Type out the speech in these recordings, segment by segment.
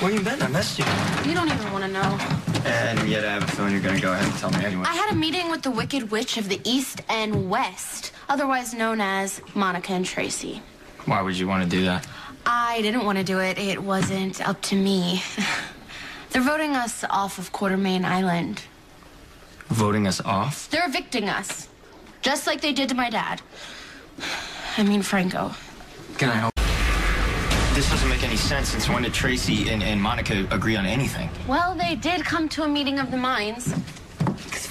Where you been? I missed you. You don't even want to know. And yet I have a feeling you're going to go ahead and tell me anyway. I had a meeting with the Wicked Witch of the East and West, otherwise known as Monica and Tracy. Why would you want to do that? I didn't want to do it. It wasn't up to me. They're voting us off of Quartermain Island. Voting us off? They're evicting us, just like they did to my dad. I mean, Franco. Can I help? This doesn't make any sense since when did Tracy and Monica agree on anything? Well, they did come to a meeting of the minds.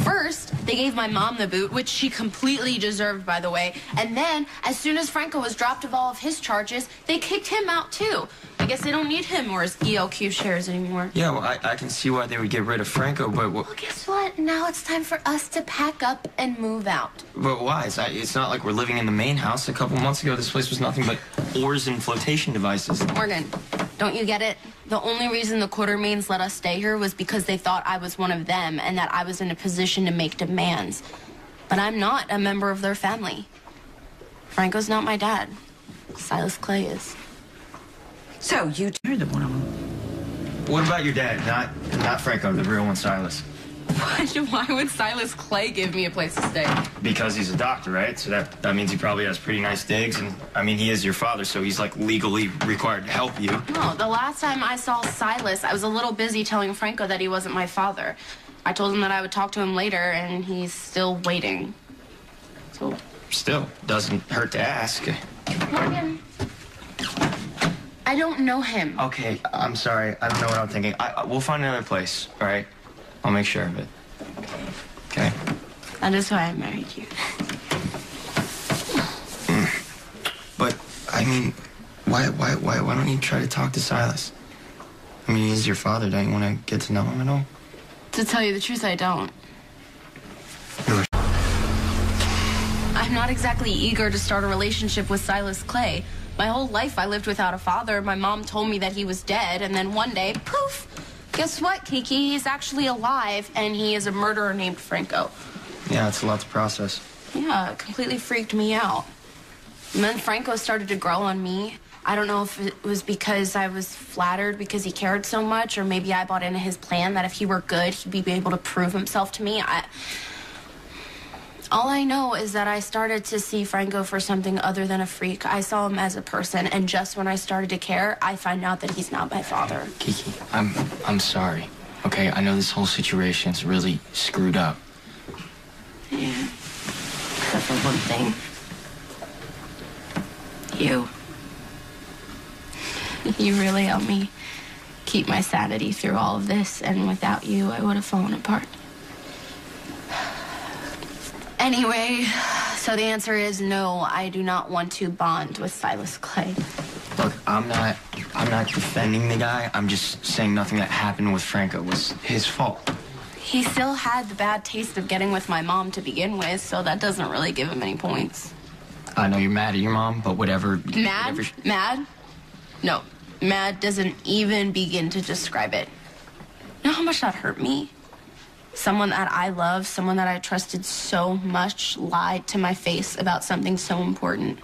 First, they gave my mom the boot, which she completely deserved, by the way. And then, as soon as Franco was dropped of all of his charges, they kicked him out, too. I guess they don't need him or his ELQ shares anymore. Yeah, well, I can see why they would get rid of Franco, but... Well, guess what? Now it's time for us to pack up and move out. But why? It's not like we're living in the main house. A couple months ago, this place was nothing but oars and flotation devices. Morgan, don't you get it? The only reason the Quartermains let us stay here was because they thought I was one of them and that I was in a position to make demands. But I'm not a member of their family. Franco's not my dad. Silas Clay is. So you married the one of them. What about your dad? Not Franco, the real one, Silas. Why would Silas Clay give me a place to stay? Because he's a doctor, right? So that means he probably has pretty nice digs. And, I mean, he is your father, so he's, like, legally required to help you. No, the last time I saw Silas, I was a little busy telling Franco that he wasn't my father. I told him that I would talk to him later, and he's still waiting. So... Still, doesn't hurt to ask. Morgan, I don't know him. Okay, I'm sorry. I don't know what I'm thinking. We'll find another place, all right? I'll make sure of it. Okay? That is why I married you. But, I mean, why don't you try to talk to Silas? I mean, he's your father. Don't you want to get to know him at all? To tell you the truth, I don't. I'm not exactly eager to start a relationship with Silas Clay. My whole life I lived without a father. My mom told me that he was dead, and then one day, poof! Guess what, Kiki? He's actually alive, and he is a murderer named Franco. Yeah, it's a lot to process. Yeah, it completely freaked me out. And then Franco started to grow on me. I don't know if it was because I was flattered because he cared so much, or maybe I bought into his plan that if he were good, he'd be able to prove himself to me. All I know is that I started to see Franco for something other than a freak. I saw him as a person, and just when I started to care, I find out that he's not my father. Kiki, I'm sorry. Okay, I know this whole situation's really screwed up. Yeah. Except for one thing. You. You really helped me keep my sanity through all of this, and without you, I would have fallen apart. Anyway, so the answer is no, I do not want to bond with Silas Clay. Look, I'm not defending the guy. I'm just saying nothing that happened with Franco was his fault. He still had the bad taste of getting with my mom to begin with, so that doesn't really give him any points. I know you're mad at your mom, but whatever... Mad? Mad? No. Mad doesn't even begin to describe it. You know how much that hurt me? Someone that I love, someone that I trusted so much, lied to my face about something so important.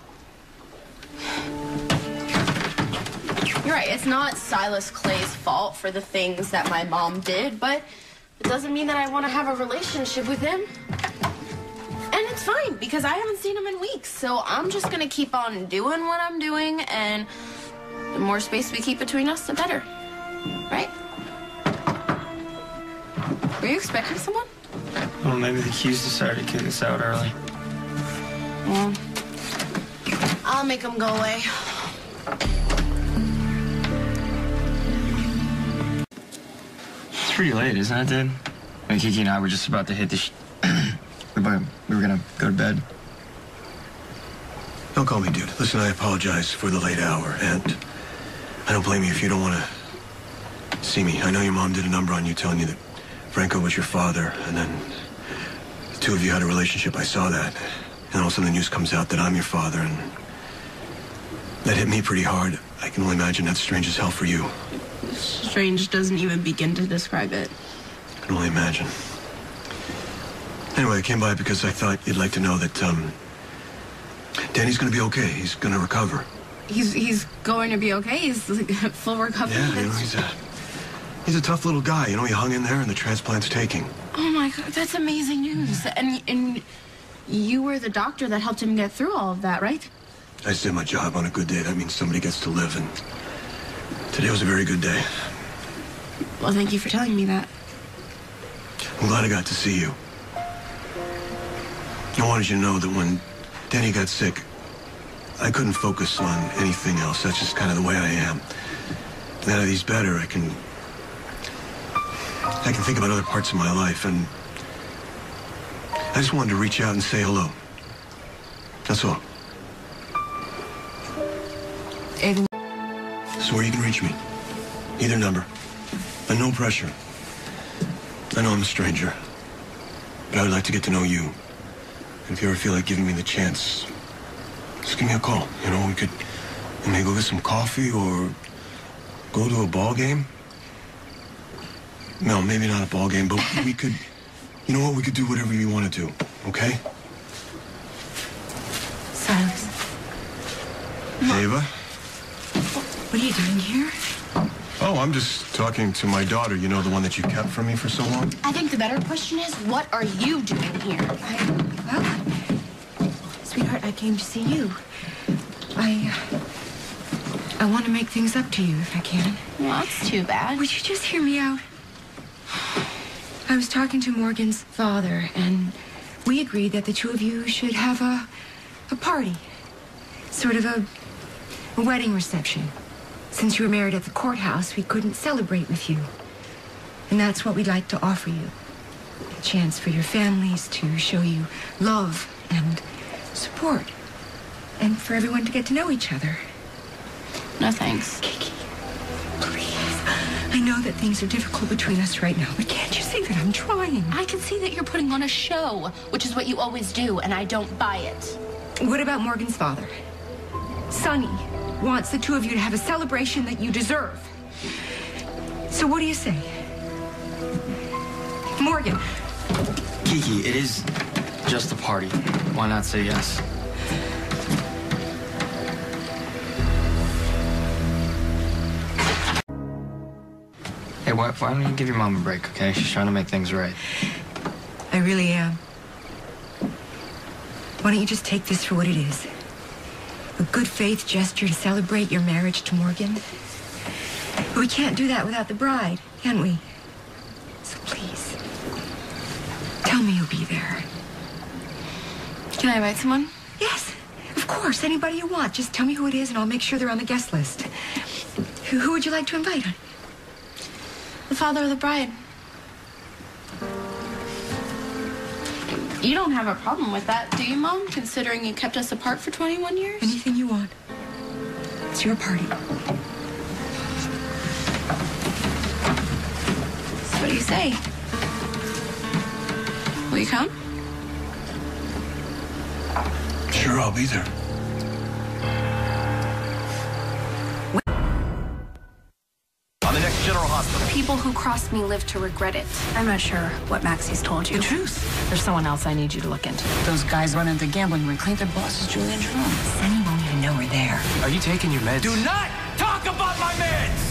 You're right, it's not Silas Clay's fault for the things that my mom did, but it doesn't mean that I want to have a relationship with him. And it's fine, because I haven't seen him in weeks, so I'm just going to keep on doing what I'm doing, and the more space we keep between us, the better. Right? Were you expecting someone? Well, maybe the Q's decided to kick us out early. Well, I'll make them go away. It's pretty late, isn't it, dude? I mean, Kiki and I were just about to hit the we were gonna go to bed. Don't call me dude. Listen, I apologize for the late hour, and I don't blame you if you don't want to see me. I know your mom did a number on you telling you that Franco was your father, and then the two of you had a relationship. I saw that. And all of a sudden the news comes out that I'm your father, and that hit me pretty hard. I can only imagine that's strange as hell for you. Strange doesn't even begin to describe it. I can only imagine. Anyway, I came by because I thought you'd like to know that, Danny's gonna be okay. He's gonna recover. He's going to be okay? He's like full recovery? Yeah, you know, he's He's a tough little guy. You know, he hung in there and the transplant's taking. Oh, my God. That's amazing news. And you were the doctor that helped him get through all of that, right? I just did my job. On a good day, that means somebody gets to live, and today was a very good day. Well, thank you for telling me that. I'm glad I got to see you. I wanted you to know that when Denny got sick, I couldn't focus on anything else. That's just kind of the way I am. Now that he's better, I can think about other parts of my life, and I just wanted to reach out and say hello. That's all. So where you can reach me. Either number. And no pressure. I know I'm a stranger, but I would like to get to know you. And if you ever feel like giving me the chance, just give me a call. You know, we could maybe go get some coffee or go to a ball game. No, maybe not a ball game, but we could, you know what, we could do whatever you want to do, okay? Silas. Ava? What are you doing here? Oh, I'm just talking to my daughter, you know, the one that you kept from me for so long. I think the better question is, what are you doing here? Sweetheart, I came to see you. I want to make things up to you if I can. Well, that's too bad. Would you just hear me out? I was talking to Morgan's father, and we agreed that the two of you should have a party. Sort of a wedding reception. Since you were married at the courthouse, we couldn't celebrate with you. And that's what we'd like to offer you. A chance for your families to show you love and support. And for everyone to get to know each other. No thanks. Kiki, please. I know that things are difficult between us right now, but can't you see that I'm trying? I can see that you're putting on a show, which is what you always do, and I don't buy it. What about Morgan's father? Sonny wants the two of you to have a celebration that you deserve. So what do you say? Morgan. Kiki, it is just a party. Why not say yes? Hey, why don't you give your mom a break, okay? She's trying to make things right. I really am. Why don't you just take this for what it is? A good faith gesture to celebrate your marriage to Morgan. But we can't do that without the bride, can we? So please, tell me you'll be there. Can I invite someone? Yes, of course, anybody you want. Just tell me who it is and I'll make sure they're on the guest list. Who would you like to invite? The father of the bride. You don't have a problem with that, do you, Mom? Considering you kept us apart for 21 years? Anything you want. It's your party. So what do you say? Will you come? Sure, I'll be there. On the next General Hospital. People who crossed me live to regret it. I'm not sure what Maxie's told you. The truth. There's someone else I need you to look into. Those guys run into the gambling ring claim their boss is Julian Jerome. Sonny won't even know we're there. Are you taking your meds? Do not talk about my meds!